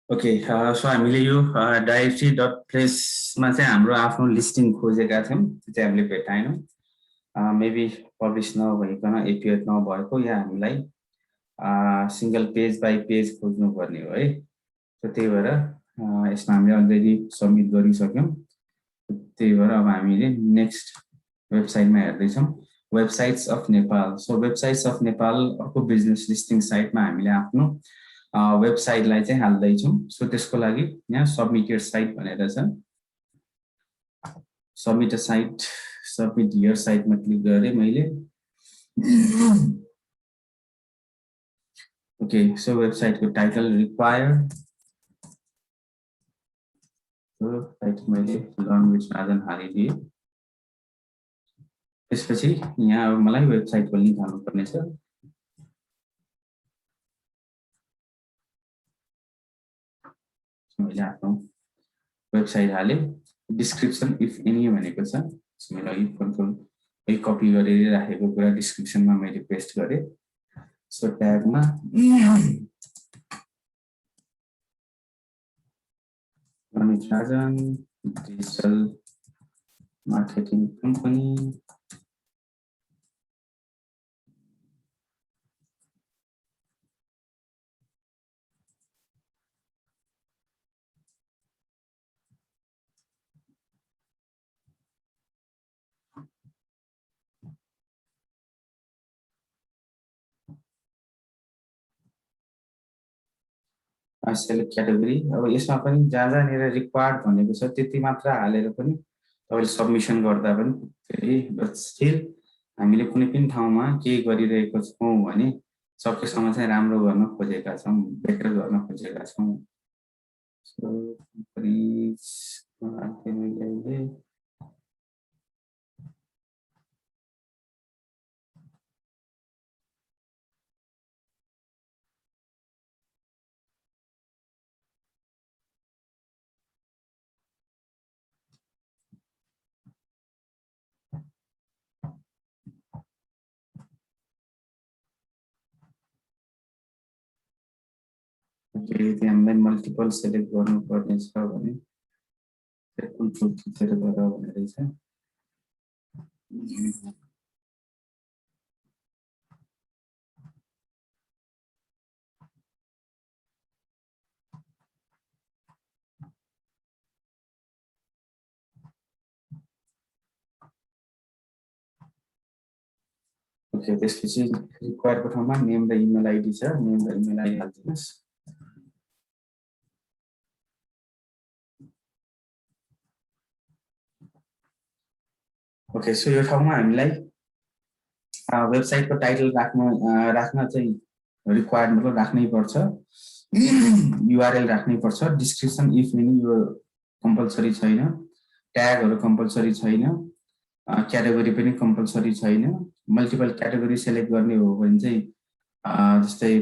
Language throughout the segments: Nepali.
ओके सो हामीले यो directory.place मा चाहिँ हाम्रो आफ्नो लिस्टिङ खोजेका थियौँ त्यो चाहिँ हामीले भेटाएनौँ मेबी पब्लिस नभइकन एपियर नभएको या हामीलाई सिंगल पेज बाई पेज खोज्नु पर्ने हो है सो त्यही भएर यसमा हामीले अलरेडी सबमिट गरिसक्यौँ त्यही भएर अब हामीले नेक्स्ट वेबसाइटमा हेर्दैछौँ websites of Nepal so websites of Nepal अर्को बिजनेस लिस्टिङ साइटमा हामीले आफ्नो वेबसाइटलाई चाहिँ हाल्दैछौँ सो त्यसको लागि यहाँ सबमिट योर साइट भनेर छ submit a site submit your साइटमा क्लिक गरेँ मैले ओके सो वेबसाइटको टाइटल रिक्वायर्ड टाइटल मैले लर्न विथ राजन हालिदिएँ त्यसपछि यहाँ अब मलाई वेबसाइटको लिङ्क हाल्नुपर्ने छ मैले आफ्नो वेबसाइट हालेँ डिस्क्रिप्सन इफ एनी भनेको छ मैले अघि कन्ट्रोल कपी गरेर राखेको कुरा डिस्क्रिप्सनमा मैले पेस्ट गरेँ सो ट्यागमा Ramesh Rajan digital marketing company select category अब यसमा पनि जहाँ जहाँनिर रिक्वायर्ड भनेको छ त्यति मात्र हालेर पनि तपाईँले सबमिसन गर्दा पनि फेरि स्टिल हामीले कुनै पनि ठाउँमा केही गरिरहेको छौँ भने सकेसम्म चाहिँ राम्रो गर्न खोजेका छौँ बेटर गर्न खोजेका छौँ सो यदि हामीलाई मल्टिपल सेलेक्ट गर्नुपर्ने छ भने कन्ट्रोल थिचेर गर भन्ने रहेछ। ओके, त्यसपछि रिक्वायरको ठाउँमा नेम र इमेल आइडी छ, नेम र इमेल आइडी हाल्दिनुहोस्। ओके, सो यो ठाउँमा हामीलाई वेबसाइटको टाइटल राख्न चाहिँ रिक्वायर्ड, मतलब राख्नै पर्छ। युआरएल राख्नै पर्छ। डिस्क्रिप्सन इफ एनी यो कम्पलसरी छैन। ट्यागहरू कम्पलसरी छैन। क्याटेगोरी पनि कम्पलसरी छैन। मल्टिपल क्याटेगोरी सेलेक्ट गर्ने हो भने चाहिँ जस्तै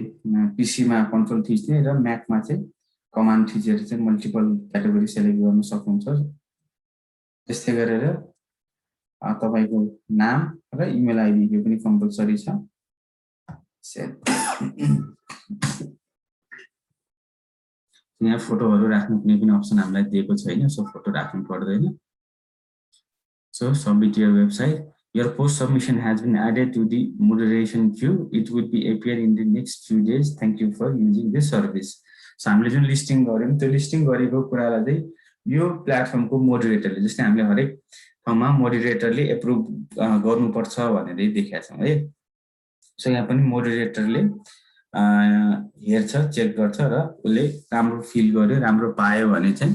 पीसीमा कन्ट्रोल थिच्ने र म्याकमा चाहिँ कमान्ड थिचेर चाहिँ मल्टिपल क्याटेगोरी सेलेक्ट गर्न सक्नुहुन्छ। त्यस्तै गरेर तपाईको नाम र इमेल आइडी यो पनि कम्पलसरी छ। यहाँ फोटोहरू राख्ने कुनै पनि अप्सन हामीलाई दिएको छैन, सो फोटो राख्नु पर्दैन। So submit your website. Your post submission has been added to the moderation queue. It would be appear in the next few days. Thank you for using this service. So हामीले जुन लिस्टिङ गर्यौं त्यो लिस्टिङ गरेको कुरालाई चाहिँ यो प्लेटफर्मको मोडरेटरले, जस्तै हामीले हरेक ठाउँमा मोडरेटरले एप्रुभ गर्नुपर्छ भनेर देखाएको छौं है। सो यहाँ पनि मोडरेटरले हेर्छ, चेक गर्छ र उसले राम्रो फिल गर्यो, राम्रो पायो भने चाहिँ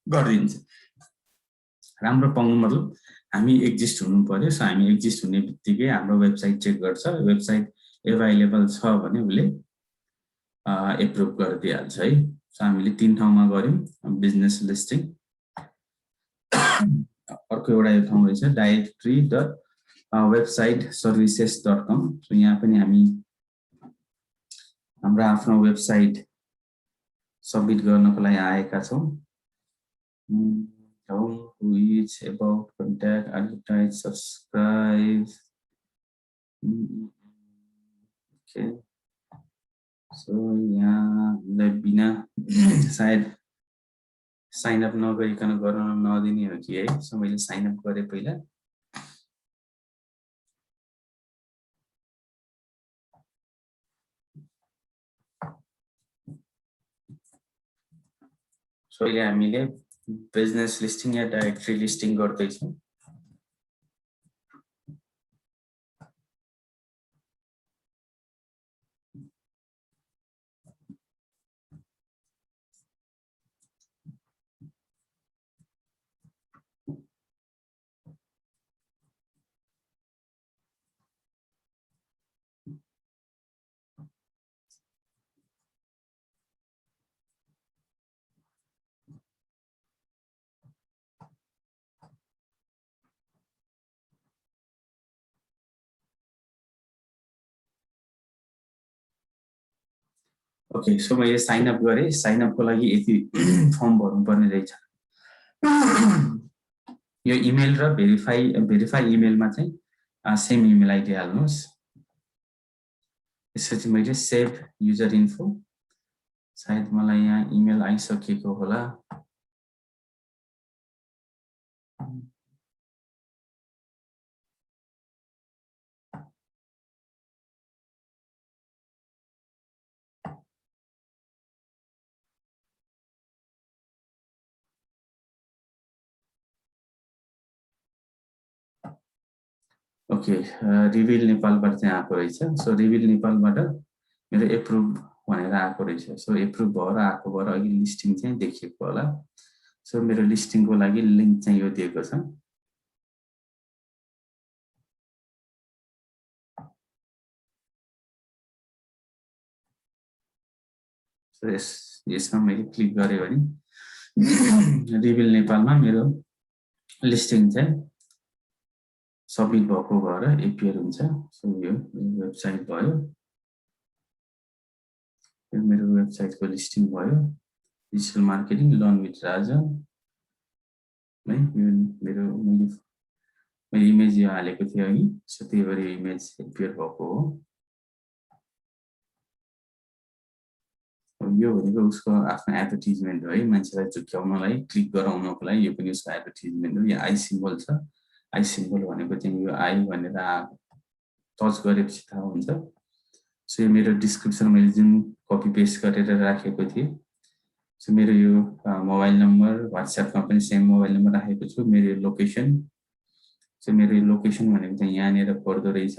गरिदिन्छ। राम्रो पाउनु मतलब हामी एक्जिस्ट हुनु पर्यो। सो हामी एक्जिस्ट हुने बित्तिकै हाम्रो वेबसाइट चेक गर्छ, वेबसाइट एभाइलेबल छ भने उसले एप्रुभ गरिदिइहाल्छ है। सो हामीले 3 ठाउँमा गर्यौं बिजनेस लिस्टिङ। अर्को एउटा यो ठाउँ रहेछ directory.websiteservices.com। सो यहाँ पनि हामी हाम्रो आफ्नो वेबसाइट सबमिट गर्नको लागि आएका छौं। Which about contact, advertise, subscribe. Okay. So यहाँ बिना सायद साइन अप नगरिकन गर्न नदिने हो कि है। सो मैले साइन अप गरे पहिला। सो अहिले हामीले बिजनेस लिस्टिङ या डाइरेक्टरी लिस्टिङ गर्दैछौं। ओके, सो मैले साइन अप गरे। साइन अप को लागि यति फर्म भर्नुपर्ने रहेछ। यो इमेल र भेरिफाई इमेलमा चाहिँ सेम इमेल आइडी हाल्नुहोस्। त्यसपछि मैले सेभ युजर इन्फो, सायद मलाई यहाँ इमेल आइसकेको होला। ओके, रिभिल नेपालबाट चाहिँ आएको रहेछ। सो रिभिल नेपालबाट मेरो एप्रुभ भनेर आएको रहेछ। सो एप्रुभ भएर आएको भएर अघि लिस्टिङ चाहिँ देखिएको होला। सो मेरो लिस्टिङको लागि लिंक चाहिँ यो दिएको छ। सो यसमा मैले क्लिक गरे भने रिभिल नेपालमा मेरो लिस्टिङ चाहिँ सबमिट भएको भएर एपियर हुन्छ। सो यो वेबसाइट भयो, यो मेरो वेबसाइटको लिस्टिङ भयो। डिजिटल मार्केटिङ लर्न विथ राजा है। यो मेरो मैले इमेज यो हालेको थिएँ अघि। सो त्यही भएर यो इमेज एपियर भएको हो। यो भनेको उसको आफ्नो एडभर्टाइजमेन्ट हो है, मान्छेलाई झुक्क्याउनलाई, क्लिक गराउनको लागि यो पनि उसको एडभर्टाइजमेन्ट हो। यो आई सिम्बल छ, आई सिम्बल भनेको चाहिँ यो आई भनेर टच गरेपछि थाहा हुन्छ। सो यो मेरो डिस्क्रिप्सन मैले जुन कपी पेस्ट गरेर राखेको थिएँ। सो मेरो यो मोबाइल नम्बर, व्हाट्सएपमा पनि सेम मोबाइल नम्बर राखेको छु। मेरो लोकेसन, सो मेरो लोकेसन भनेको चाहिँ यहाँनिर पर्दो रहेछ।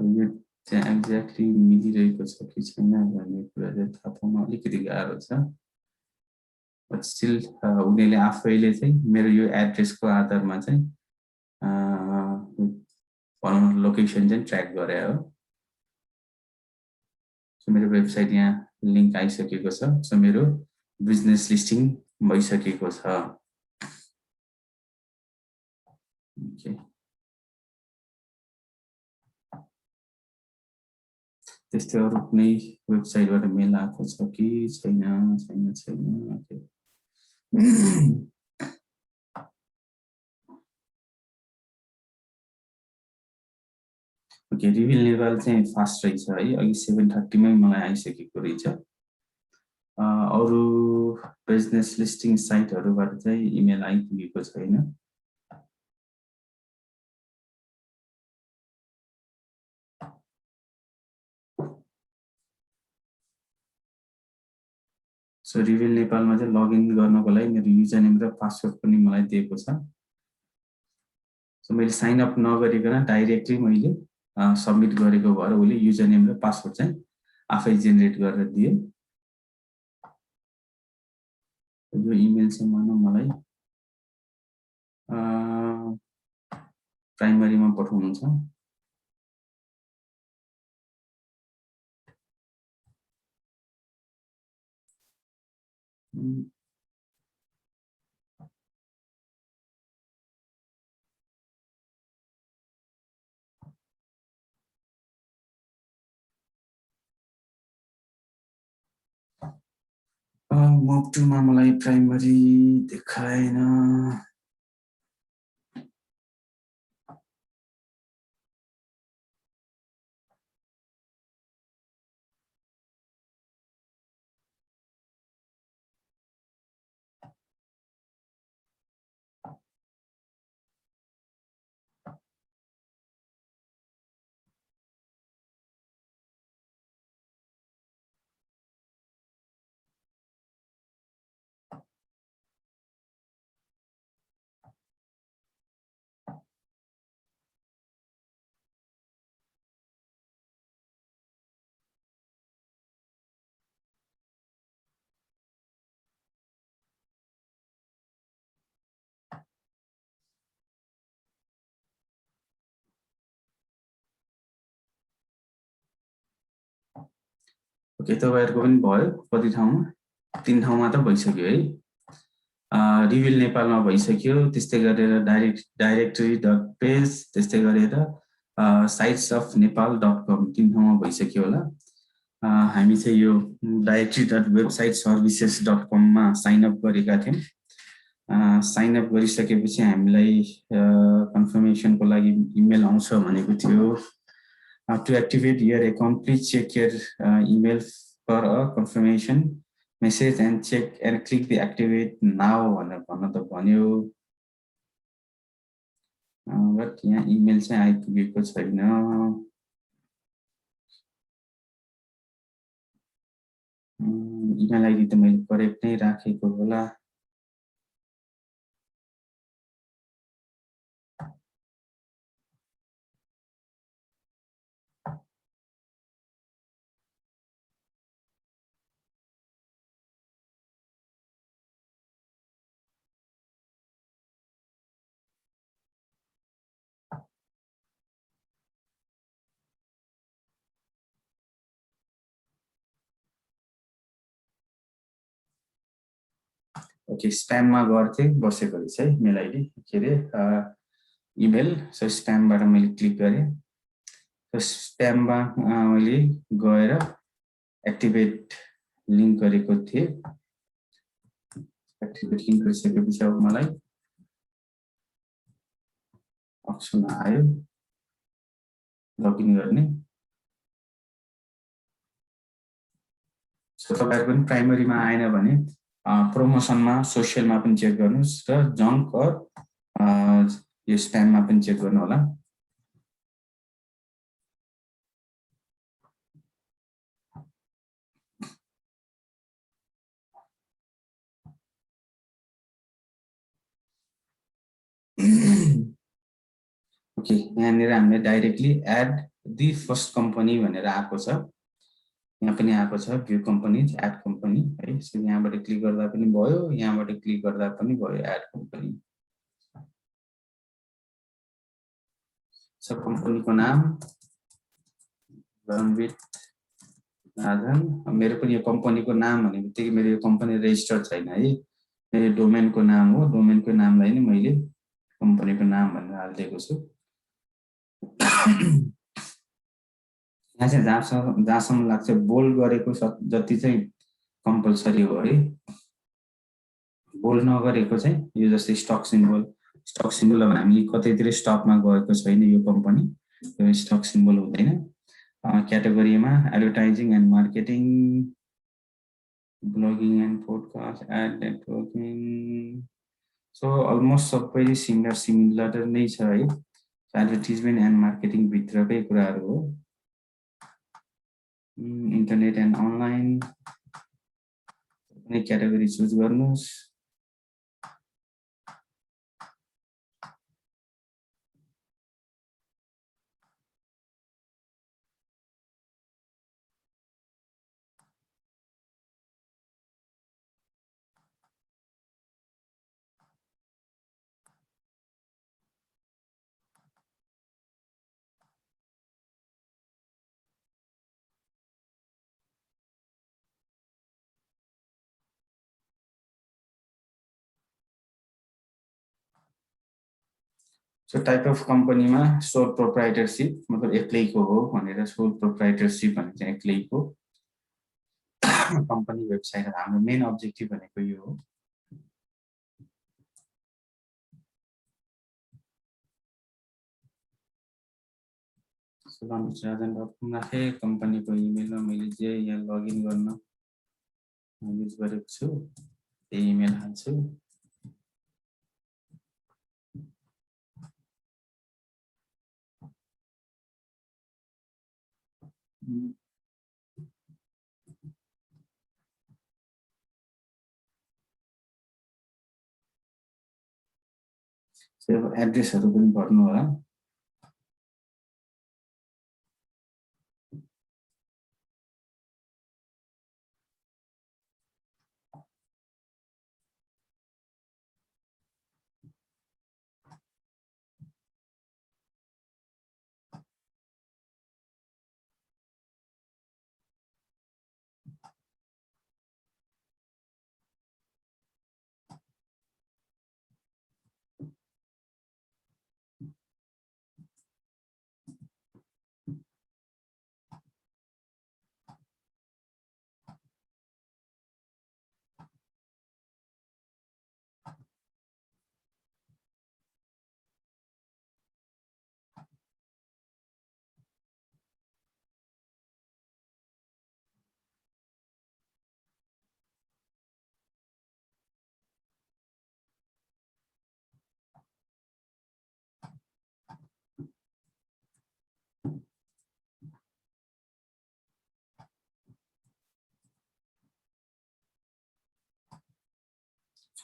यो चाहिँ एक्ज्याक्टली मिलिरहेको छ कि छैन भन्ने कुरा चाहिँ थाहा पाउन अलिकति गाह्रो छ। बट स्टिल उनीहरूले आफैले चाहिँ मेरो यो एड्रेसको आधारमा चाहिँ भनौँ लोकेसन चाहिँ ट्र्याक गरे हो। सो मेरो वेबसाइट यहाँ लिङ्क आइसकेको छ। सो मेरो बिजनेस लिस्टिङ भइसकेको छ। ओके, त्यस्तै अरू कुनै वेबसाइटबाट मेल आएको छ कि छैन? ओके, ओके, रिभिल नेपाल चाहिँ फास्ट रहेछ है। अघि 7:30 मै मलाई आइसकेको रहेछ। अरू बिजनेस लिस्टिङ साइटहरूबाट चाहिँ इमेल आइपुगेको छैन। सो रिभिल नेपालमा चाहिँ लगइन गर्नको लागि मेरो युजर नेम र पासवर्ड पनि मलाई दिएको छ। सो मैले साइन अप नगरिकन डाइरेक्टली मैले सबमिट गरेको भएर उसले युजर नेम र पासवर्ड चाहिँ आफै जेनेरेट गरेर दियो। यो इमेल चाहिँ मलाई प्राइमरीमा पठाउनुहुन्छ। मोक्टुमा मलाई प्राइमरी देखाएन। ओके, तपाईहरुको पनि भयो कति ठाउँमा? 3 ठाउँमा त भइसक्यो है। रिभिल नेपालमा भइसक्यो, त्यस्तै गरेर directory.page, त्यस्तै गरेर sitesofnepal.com 3 ठाउँमा भइसक्यो होला। हामी चाहिँ यो directory.websiteservices.com मा साइन अप गरेका थियौं। साइन अप गरिसकेपछि हामीलाई कन्फर्मेसनको लागि इमेल आउँछ भनेको थियो। To activate your account, please check your email for a confirmation message and check and click the activate now भन्न त भन्यो। बट यहाँ इमेल चाहिँ आइपुगेको छैन। इमेल आइडी त मैले करेक्ट नै राखेको होला। ओके, स्प्याममा गर्थेँ बसेको रहेछ है मेल आइडी, के अरे इमेल। सो स्प्यामबाट मैले क्लिक गरेँ। स्प्याममा मैले गएर एक्टिभेट लिङ्क गरेको थिएँ। एक्टिभेट लिङ्क गरिसकेपछि अब मलाई अप्सन आयो लगइन गर्ने। सो तपाईँहरू पनि प्राइमरीमा आएन भने प्रमोसनमा सोसियलमा पनि चेक गर्नुहोस् र जङ्क यो स्प्याममा पनि चेक गर्नु होला। ओके, यहाँनिर हामीले directly Ed D first company भनेर आएको छ। यहाँ पनि आएको छ भ्यू कम्पनीज एड कम्पनी है। सो यहाँबाट क्लिक गर्दा पनि भयो, यहाँबाट क्लिक गर्दा पनि भयो एड कम्पनी। सब कम्पनीको नाम रणवीर राजन। मेरो पनि यो कम्पनीको नाम भन्ने बित्तिकै मेरो यो कम्पनी रेजिस्टर्ड छैन है, मेरो डोमेनको नाम हो। डोमेनको नामलाई नै मैले कम्पनीको नाम भनेर हालिदिएको छु। यहाँ चाहिँ जहाँसम्म लाग्छ बोल्ड गरेको जति चाहिँ कम्पलसरी हो है। बोल्ड नगरेको चाहिँ यो जस्तै स्टक सिम्बल अब हामी कतैतिर स्टकमा गएको छैन यो कम्पनी, यो स्टक सिम्बल हुँदैन। क्याटेगोरीमा advertising and marketing, blogging and podcast, ad networking. So almost सबै सिमिलर नै छ है। एडभर्टिजमेन्ट एन्ड मार्केटिङ भित्रकै कुराहरू हो। इन्टरनेट एन्ड अनलाइन कुनै क्याटेगोरी चुज गर्नुहोस्। सो टाइप अफ कम्पनीमा सोल प्रोप्राइटरसिप मतलब एक्लैको हो भनेर, सोल प्रोप्राइटरसिप भने चाहिँ एक्लैको कम्पनी वेबसाइट। हाम्रो मेन अब्जेक्टिभ भनेको यो हो। रणवीरराजन.com राखेँ। कम्पनीको इमेलमा मैले जे यहाँ लगइन गर्न युज गरेको छु त्यही इमेल हाल्छु। एड्रेसहरू पनि भर्नु होला।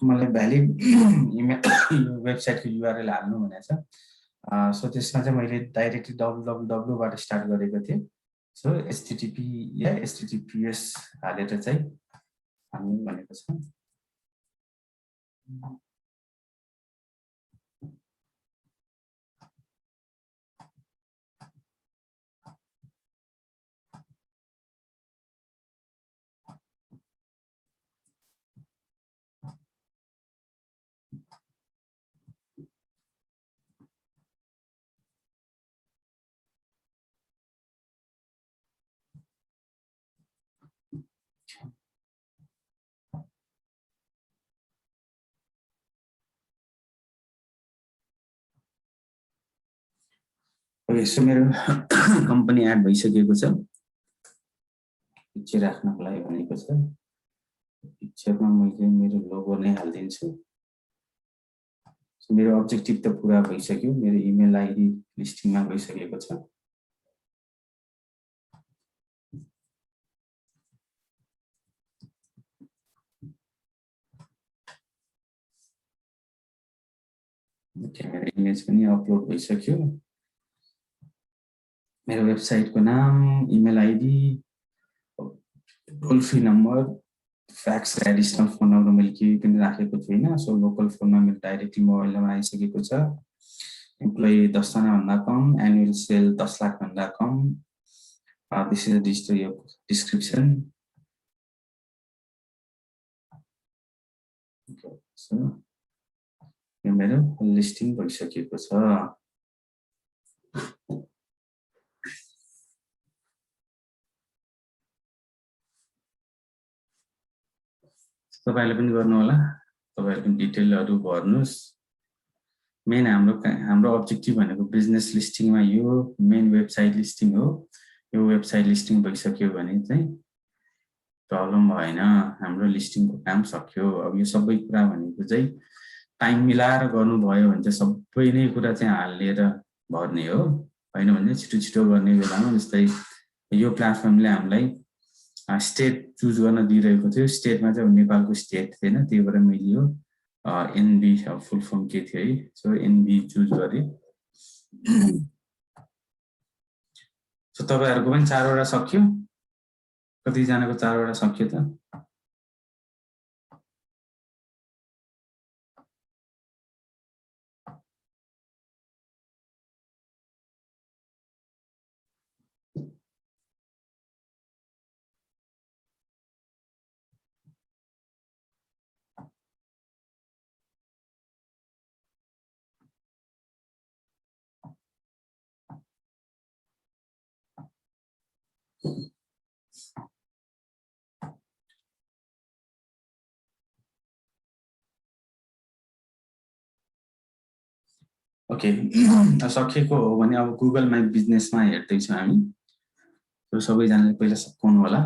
मलाई भ्यालिड इमेल वेबसाइटको युआरएल हाल्नु भनेको छ। सो त्यसमा चाहिँ मैले डाइरेक्टली www बाट स्टार्ट गरेको थिएँ। सो http या https हालेर चाहिँ हाल्नु भनेको छ। यसो मेरो कम्पनी एड भइसकेको छ पिक्चर राख्नको लागि भनेको छ पिक्चरमा मैले मेरो लोगो नै हाल्दिन्छु मेरो अब्जेक्टिभ त पुरा भइसक्यो मेरो इमेल आईडी लिस्टिङमा गइसकेको छ मेरो इमेज पनि अपलोड भइसक्यो मेरो वेबसाइटको नाम email ID toll free number fax additional phone number मैले केही पनि राखेको छुइनँ so local phone number directly मोबाइलमा आइसकेको छ एम्प्लोइ 10 जना भन्दा कम एनुअल सेल 10 लाख भन्दा come this is a digital description so यो मेरो लिस्टिङ भइसकेको छ तपाईले पनि गर्नु होला तपाईहरु पनि डिटेलहरु भर्नुस् मेन हाम्रो अब्जेक्टिभ भनेको बिजनेस लिस्टिङमा यो मेन वेबसाइट लिस्टिङ हो यो वेबसाइट लिस्टिङ भइसक्यो भने चाहिँ प्रब्लम भएन हाम्रो लिस्टिङको काम सक्यो अब यो सबै कुरा भनेको चाहिँ टाइम मिलाएर गर्नु भयो भने चाहिँ सबै नै कुरा चाहिँ हालेर भर्ने हो हैन भने छिटो छिटो गर्ने बेलामा जस्तै यो प्लेटफर्मले हामीलाई स्टेट चुज गर्न दिइरहेको थियो स्टेटमा चाहिँ नेपालको स्टेट थिएन त्यही भएर मैले यो एनबी फुल फर्म के थियो है सो एनबी चुज गरे सो तपाईहरुको पनि 4 वटा सक्यो कति जनाको 4 वटा सक्यो त ओके सकेको हो भने अब गुगल माई बिजनेसमा हेर्दै छौं हामी सो सबैजनाले पहिला सक्नु होला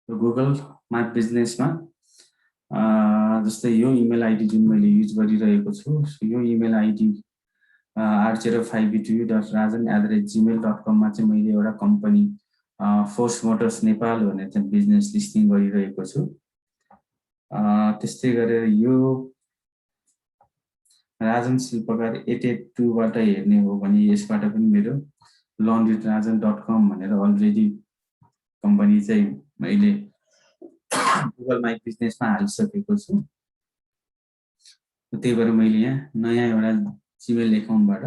गुगल माई बिजनेसमा जस्तै यो इमेल आईडी जुन मैले युज गरिरहेको छु यो इमेल आईडी r05b2u.rajan@gmail.com मा चाहिँ मैले एउटा कम्पनी फोर्स मोटर्स नेपाल भनेर चाहिँ बिजनेस लिस्टिङ गरिरहेको छु त्यस्तै गरेर यो राजन शिल्पकार 882 बाट हेर्ने हो भने यसबाट पनि मेरो laundryrajan.com भनेर अलरेडी कम्पनी चाहिँ मैले गुगल माई बिजनेसमा हालिसकेको छु त्यही भएर मैले यहाँ नयाँ एउटा जीमेल एकाउन्टबाट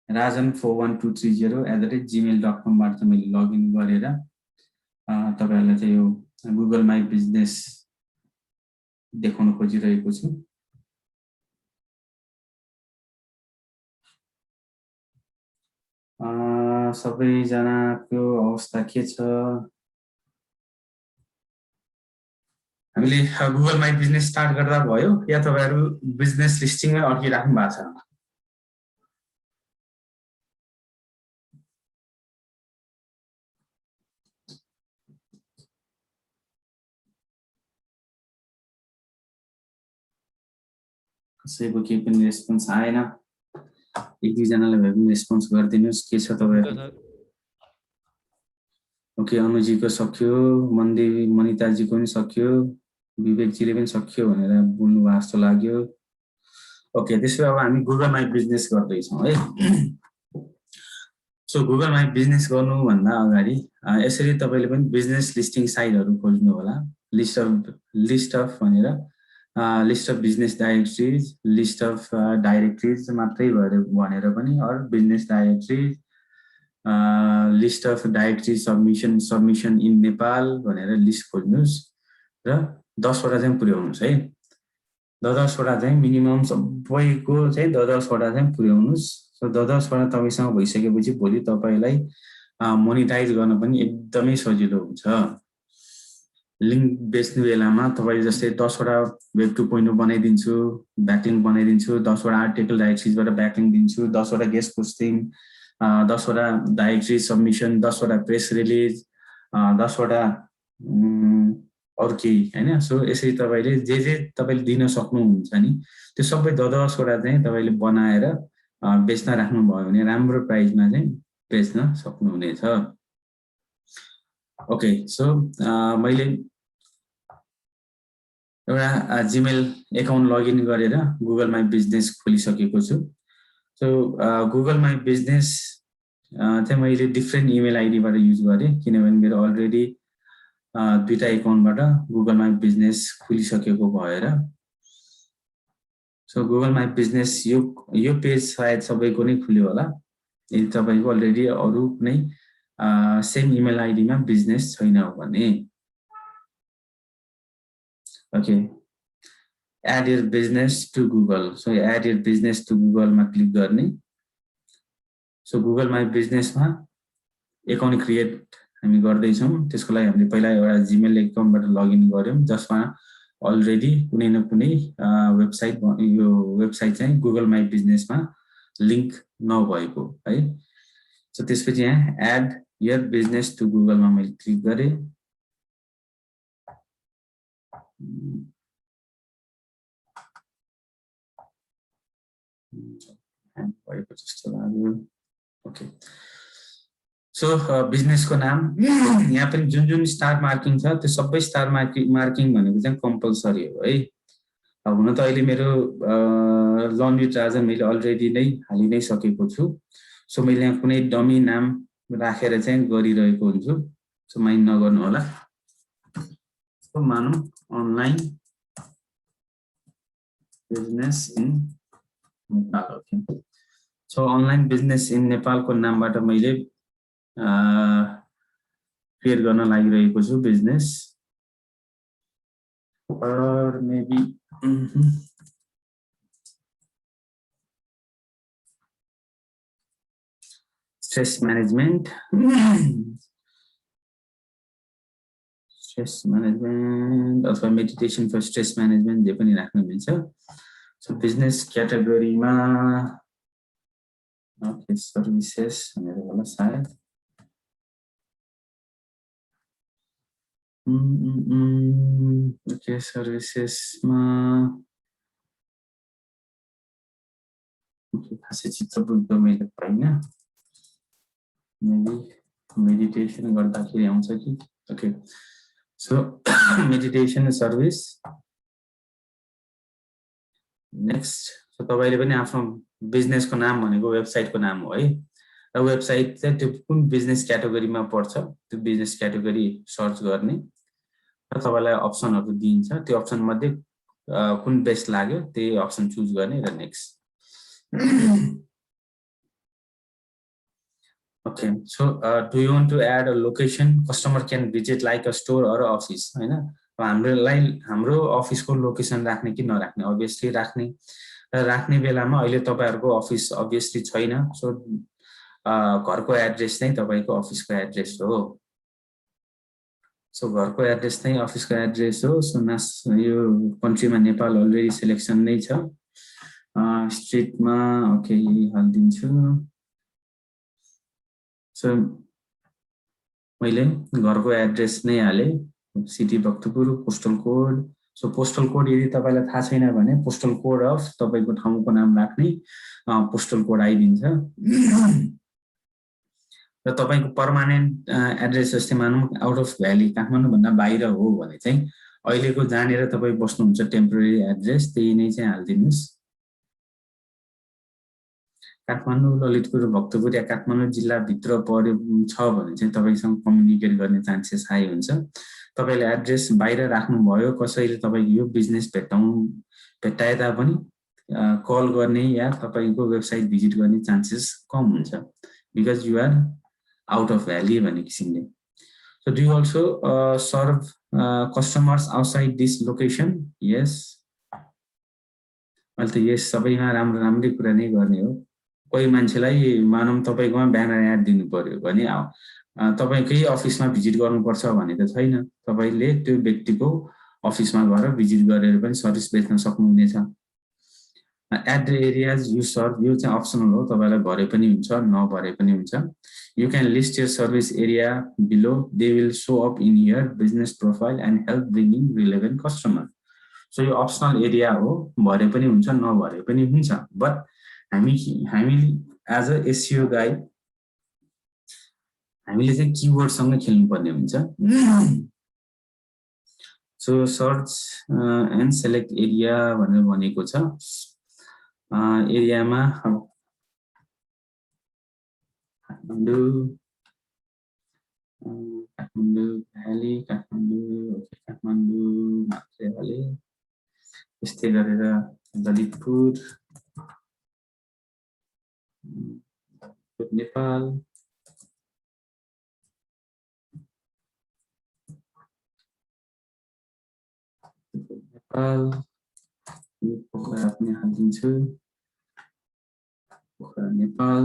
rajan41230@gmail.com बाट चाहिँ मैले लगइन गरेर तपाईहरुलाई चाहिँ यो गुगल माई बिजनेस देखाउन खोजिरहेको छु सबैजनाको अवस्था के छ हामीले गुगल माई बिजनेस स्टार्ट गर्दा भयो या तपाईहरु बिजनेस लिस्टिङमै अड्किराख्नु भएको छ कसैको केही पनि रेस्पोन्स आएन एक दुई जनाले भए पनि रेस्पोन्स गरिदिनुस् के छ तपाईहरु ओके अनुजीको सक्यो मनदेवी मनिताजीको पनि सक्यो विवेकजीले पनि सक्यो भनेर बोल्नु भएको जस्तो लाग्यो ओके त्यसो अब हामी गुगल माई बिजनेस गर्दै छौं है सो गुगल माई बिजनेस गर्नु भन्दा अगाडि यसरी तपाईले पनि बिजनेस लिस्टिङ साइटहरु खोज्नु होला लिस्ट अफ भनेर list of business directories list of directories मात्रै भनेर पनि or business directories list of directory submission in Nepal भनेर लिस्ट खोज्नुस् र 10 वटा चाहिँ पुर्याउनुस् है 10 वटा चाहिँ मिनिमम सबैको चाहिँ 10 वटा चाहिँ पुर्याउनुस् सो 10 वटा तपाईसँग भइसकेपछि भोलि तपाईलाई मोनिटाइज गर्न पनि एकदमै सजिलो हुन्छ लिंक बेच्ने बेलामा तपाईँ जस्तै 10 वटा वेब 2.0 बनाइदिन्छु, ब्याकलिङ्क बनाइदिन्छु, 10 वटा आर्टिकल डाइरेक्टरीबाट ब्याकलिङ्क दिन्छु, 10 वटा गेस्ट पोस्टिङ, 10 वटा डाइरेक्टरी सबमिसन, 10 वटा प्रेस रिलिज, 10 वटा अरू केही हैन। सो यसरी तपाईले जे तपाईले दिन सक्नुहुन्छ नि त्यो सबै 10 वटा चाहिँ तपाईले बनाएर बेच्न राख्नु भयो भने राम्रो प्राइसमा चाहिँ बेच्न सक्नुहुनेछ। ओके, सो मैले एउटा जीमेल एकाउन्ट लगइन गरेर गुगल माई बिजनेस खोलिसकेको छु। सो गुगल माई बिजनेस चाहिँ मैले डिफ्रेन्ट इमेल आइडीबाट युज गरेँ किनभने मेरो अलरेडी दुईटा एकाउन्टबाट गुगल माई बिजनेस खुलिसकेको भएर। सो गुगल माई बिजनेस यो पेज सायद सबैको नै खुल्यो होला यदि तपाईको अलरेडी अरू कुनै सेम इमेल आइडीमा बिजनेस छैन भने। Okay, add your business to Google. So add your business to गुगलमा क्लिक गर्ने। सो गुगल माई बिजनेसमा एकाउन्ट क्रिएट हामी गर्दैछौँ। त्यसको लागि हामीले पहिला एउटा जीमेल एकाउन्टबाट लगइन गर्यौँ जसमा अलरेडी कुनै न कुनै वेबसाइट यो वेबसाइट चाहिँ गुगल माई बिजनेसमा लिङ्क नभएको है। सो त्यसपछि यहाँ एड योर बिजनेस टु गुगलमा मैले क्लिक गरेँ। भएको जस्तो लाग्यो। ओके, सो बिजनेसको नाम यहाँ पनि जुन जुन स्टार मार्किङ छ त्यो सबै स्टार मार्किङ भनेको चाहिँ कम्पलसरी हो है। हुन त अहिले मेरो लर्न विथ राजा मैले अलरेडी नै हालि नै सकेको छु। सो मैले यहाँ कुनै डमी नाम राखेर चाहिँ गरिरहेको हुन्छु। सो माइन्ड नगर्नु होला। सो मानौँ online business in Nepal. Okay, so online business in नेपालको नामबाट मैले क्रिएट गर्न लागिरहेको छु business. or maybe stress management. Stress management अथवा meditation for stress management जे पनि राख्न मिल्छ। So business category मा okay services भनेर होला सायद। Okay, services मा खासै चित्र बुझ्न मैले पाइनँ। maybe meditation गर्दाखेरि आउँछ कि। Okay, so meditation service next। so तपाईले पनि आफ्नो बिजनेसको नाम भनेको वेबसाइटको नाम हो है। र वेबसाइट चाहिँ त्यो कुन बिजनेस क्याटेगोरीमा पर्छ त्यो बिजनेस क्याटेगोरी सर्च गर्ने र तपाईलाई अप्सनहरु दिइन्छ। त्यो अप्सन मध्ये कुन बेस्ट लाग्यो त्यही अप्सन चुज गर्ने र next. Okay, so do you want to add a location customer can visit like a store or office हैन। हाम्रो अफिसको लोकेसन राख्ने कि नराख्ने obviously राख्ने। र राख्ने बेलामा अहिले तपाईहरुको अफिस obviously छैन। सो घरको एड्रेस चाहिँ तपाईको अफिसको एड्रेस हो। सो घरको एड्रेस चाहिँ अफिसको एड्रेस हो। सो यो कन्ट्रीमा नेपाल अलरेडी सिलेक्सन नै छ। स्ट्रिटमा ओके हाल्दिन्छु। सो मैले घरको एड्रेस नै हाले city Bhaktapur postal code. So postal code यदि तपाईलाई थाहा छैन भने पोस्टल कोड अफ तपाईको ठाउँको नाम राख्ने पोस्टल कोड आइदिन्छ। र तपाईको पर्मानेन्ट एड्रेस जस्तै मानौं आउट अफ भ्याली काठमाडौँ भन्दा बाहिर हो भने चाहिँ अहिलेको जानेर तपाई बस्नुहुन्छ टेम्परेरी एड्रेस त्यही नै चाहिँ हाल्दिनुस्। काठमाडौँ ललितपुर भक्तपुर या काठमाडौँ जिल्ला भित्र पर्यो छ भने चाहिँ तपाईसँग कम्युनिकेट गर्ने चान्सेस हाई हुन्छ। तपाईले एड्रेस बाहिर राख्नु भयो कसैले तपाईको यो बिजनेस भेट्टाए तापनि कल गर्ने या तपाईको वेबसाइट भिजिट गर्ने चान्सेस कम हुन्छ because you are out of valley भन्ने किसिमले। So do you also serve customers outside this location? Yes. मैले त यस सबैमा राम्रै कुरा नै गर्ने हो। कोही मान्छेलाई मानौं तपाईकोमा ब्यानर एड दिनु पर्यो भने तपाईकै अफिसमा भिजिट गर्नुपर्छ भन्ने त छैन, तपाईले त्यो व्यक्तिको अफिसमा गएर भिजिट गरेर पनि सर्भिस बेच्न सक्नुहुनेछ। At the areas you serve, यो चाहिँ अप्सनल हो, तपाईलाई भरे पनि हुन्छ नभरे पनि हुन्छ। You can list your service area below, they will so up in your business profile and help bring in relevant customer. So यो अप्सनल एरिया हो, भरे पनि हुन्छ नभरे पनि हुन्छ। बट हामी एज अ एसइओ गाइ हामीले चाहिँ किवर्डसँग खेल्नुपर्ने हुन्छ। So search and select area भनेर भनेको छ। एरियामा काठमाडौँ, भ्याली, काठमाडौँ मात्रै हाले, त्यस्तै गरेर ललितपुर, नेपाल, पोखरा पनि हालिदिन्छु, पोखरा नेपाल।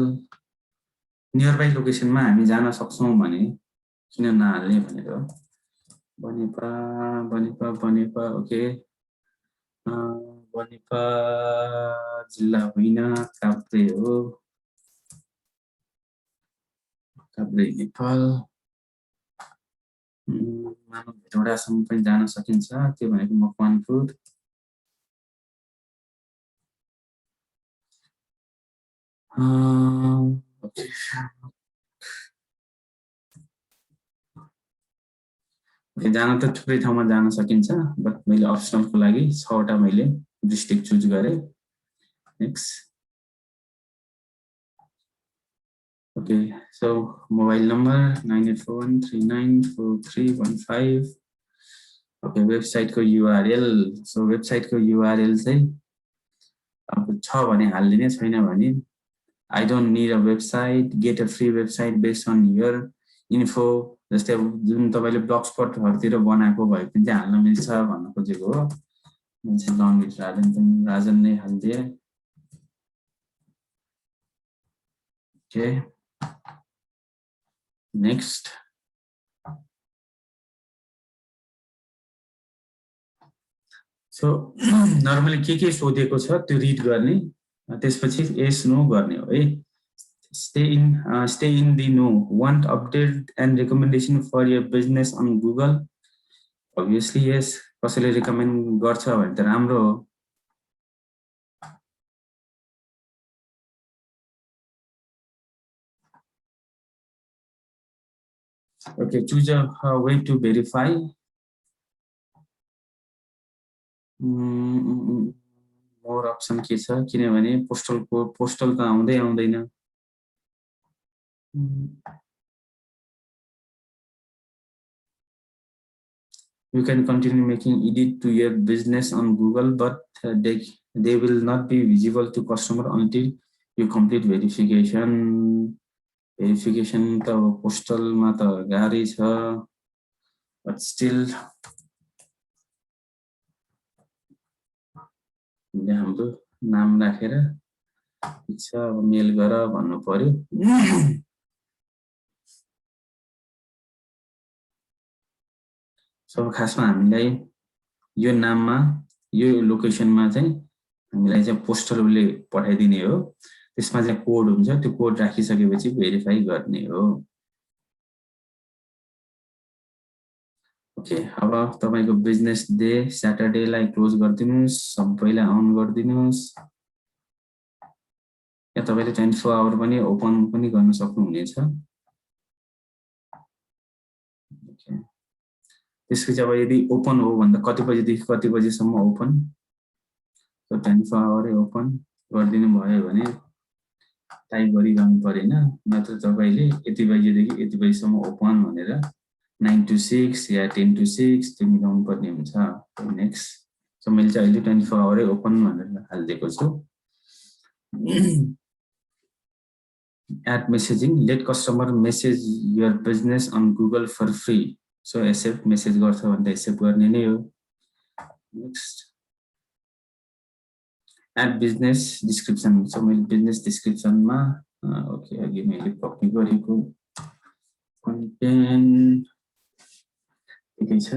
नियर बाई लोकेसनमा हामी जान सक्छौँ भने किन नहाल्ने भनेर। बनेपा ओके। बनेपा जिल्ला होइन, काभ्रे हो, काभ्रे नेपाल। मानव भेटौडासम्म पनि जान सकिन्छ, त्यो भनेको मकवानपुर। जान त थुप्रै ठाउँमा जान सकिन्छ, बट मैले अप्सनलको लागि 6 वटा मैले डिस्ट्रिक्ट चुज गरेँ। Next. Okay, so mobile number 9841394315। Okay, वेबसाइटको युआरएल। सो वेबसाइटको युआरएल चाहिँ अब छ भने हाल्दिने, छैन भने I don't need a website, get a free website based on your info। जस्तै अब जुन तपाईले ब्लगस्पटहरुतिर बनाएको भए पनि चाहिँ हाल्न मिल्छ भन्न खोजेको हो। म चाहिँ लङ राजन नै हाल्दिए। Okay, next. सो नर्मली के सोधेको छ त्यो रिड गर्ने, त्यसपछि यस नो गर्ने हो है। stay in the know, want update and recommendation for your business on Google? Obviously yes, कसैले recommend गर्छ भने त राम्रो हो। Okay, choose a way to verify। More option के छ, किनभने पोस्टल त आउँदैन। You can continue making edit to your business on Google, but they will not be visible to customer until you complete verification। Verification त पोस्टल मा त गाह्रै छ, but still हाम्रो नाम राखेर इच्छा मेल गर भन्नु पर्यो। सब खासमा हामीलाई यो नाममा यो लोकेसनमा चाहिँ हामीलाई चाहिँ पोस्टलले पठाइदिने हो। त्यसमा चाहिँ कोड हुन्छ, त्यो कोड राखिसकेपछि भेरिफाई गर्ने हो। ओके, अब तपाईको बिजनेस डे स्याटरडेलाई क्लोज गरिदिनुस्, सबैलाई अन गरिदिनुस्। या तपाईले 24 आवर पनि ओपन पनि गर्न सक्नुहुनेछ। त्यसपछि अब यदि ओपन हो भन्दा कति बजेदेखि कति बजेसम्म ओपन, 24 आवरै ओपन गरिदिनु भयो भने टाइप गरिरहनु परेन। नत्र तपाईले यति बजेदेखि यति बजेसम्म ओपन भनेर 9 to 6 या 10 to 6 त्यो मिलाउनु पर्ने हुन्छ। नेक्स्ट। सो मैले चाहिँ अहिले 24 आवरै ओपन भनेर हालिदिएको छु। Add messaging, let customer message your business on Google for free। So accept message गर्छ भने त accept गर्ने नै हो। Next. Add business description। So मैले business description मा ओके अघि मैले कपी गरेको कन्टेन्ट ठिकै छ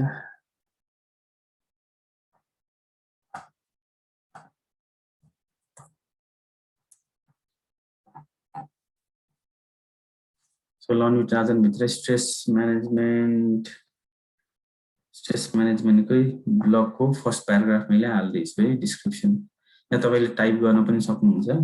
सो लर्न विथ राजन भित्र स्ट्रेस म्यानेजमेन्टकै ब्लगको फर्स्ट प्याराग्राफ मैले हाल्दैछु है डिस्क्रिप्सन यहाँ तपाईले टाइप गर्न पनि सक्नुहुन्छ यहाँ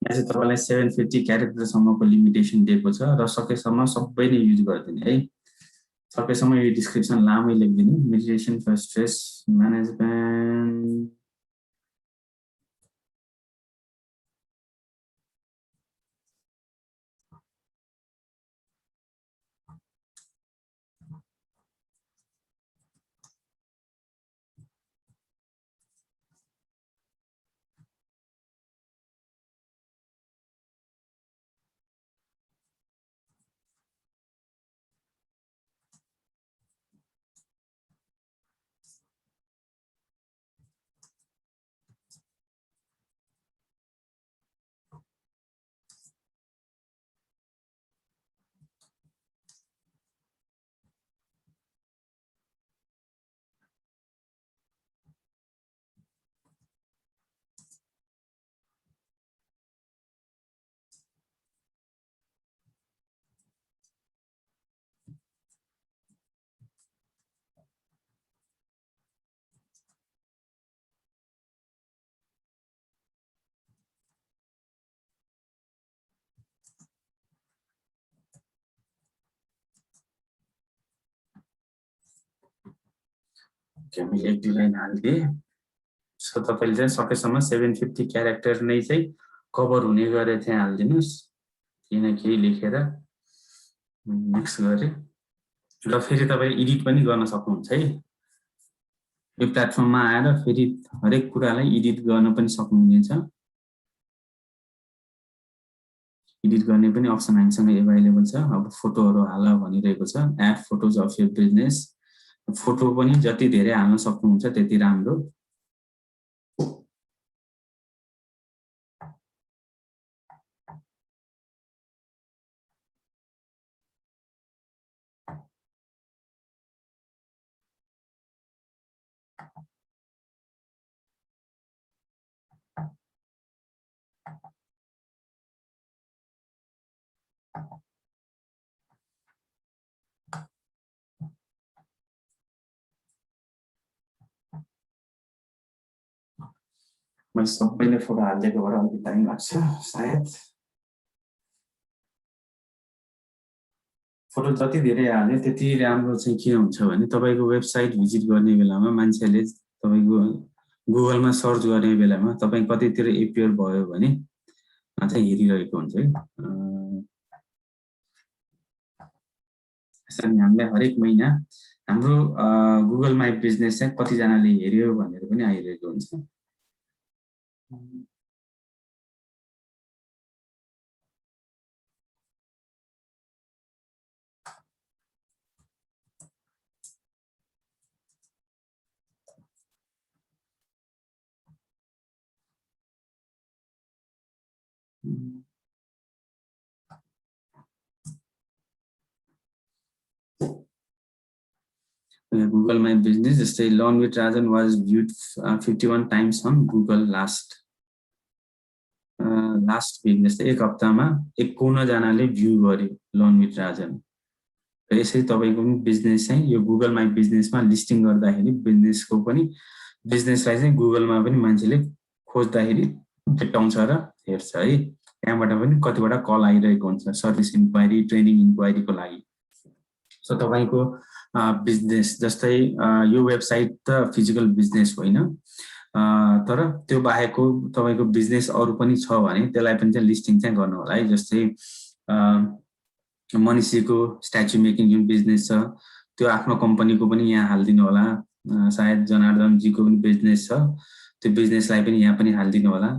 चाहिँ तपाईलाई 750 क्यारेक्टरसम्मको लिमिटेसन दिएको छ र सकेसम्म सबै नै युज गर्दिने है सकेसम्म यो डिस्क्रिप्सन लामै लेख्दिनु मेडिटेसन फर स्ट्रेस म्यानेजमेन्ट मैले एक दुई लाइन हाल्दिए सो तपाईले चाहिँ सकेसम्म 750 क्यारेक्टर नै चाहिँ कभर हुने गरे चाहिँ हाल्दिनुस् किन केही लेखेर मिक्स गरे र फेरि तपाई एडिट पनि गर्न सक्नुहुन्छ है यो प्लेटफर्ममा आएर फेरि हरेक कुरालाई एडिट गर्न पनि सक्नुहुनेछ एडिट गर्ने पनि अप्सन हामीसँग अवेलेबल छ अब फोटोहरु हाल भनिरहेको छ add photos of your business photo पनि जति धेरै हाल्न सक्नुहुन्छ त्यति राम्रो मैले सबैले फोटो हालिदिएको भएर अलिक टाइम लाग्छ सायद फोटो जति धेरै हाल्यो त्यति राम्रो चाहिँ के हुन्छ भने तपाईको वेबसाइट भिजिट गर्ने बेलामा मान्छेले तपाईको गुगलमा सर्च गर्ने बेलामा तपाई कतैतिर एपियर भयो भने चाहिँ हेरिरहेको हुन्छ है यसरी हामीले हरेक महिना हाम्रो गुगल माई बिजनेस चाहिँ कति जनाले हेर्यो भनेर पनि आइरहेको हुन्छ Google My Business जस्तै Learn with Rajan was viewed 51 times on Google last week जस्तै एक हप्तामा 51 जनाले भ्यू गर्यो Learn with Rajan र यसरी तपाईको पनि बिजनेस चाहिँ यो Google My Business मा लिस्टिङ गर्दाखेरि बिजनेसको पनि बिजनेसलाई चाहिँ गुगलमा पनि मान्छेले खोज्दाखेरि भेट्टाउँछ र हेर्छ है त्यहाँबाट पनि कतिवटा कल आइरहेको हुन्छ सर्भिस इन्क्वायरी ट्रेनिङ इन्क्वायरीको लागि सो तपाईको बिजनेस जस्तै यो वेबसाइट त फिजिकल बिजनेस होइन तर त्यो बाहेकको तपाईको बिजनेस अरु पनि छ भने त्यसलाई पनि चाहिँ लिस्टिङ चाहिँ गर्नु होला है जस्तै मनीषीको स्ट्याचु मेकिङ जुन बिजनेस छ त्यो आफ्नो कम्पनीको पनि यहाँ हाल्दिनु होला सायद जनार्दन जीको पनि बिजनेस छ त्यो बिजनेसलाई पनि यहाँ पनि हाल्दिनु होला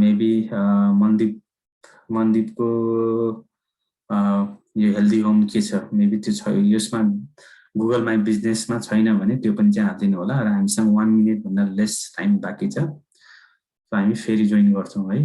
मेबी मनदीपको यो हेल्दी होम के छ मेबी त्यो छ यसमा गुगल माई बिजनेसमा छैन भने त्यो पनि चाहिँ हाल्दिनु होला र हामीसँग 1 मिनेट भन्दा लेस टाइम बाँकी छ हामी फेरि जोइन गर्छौँ है।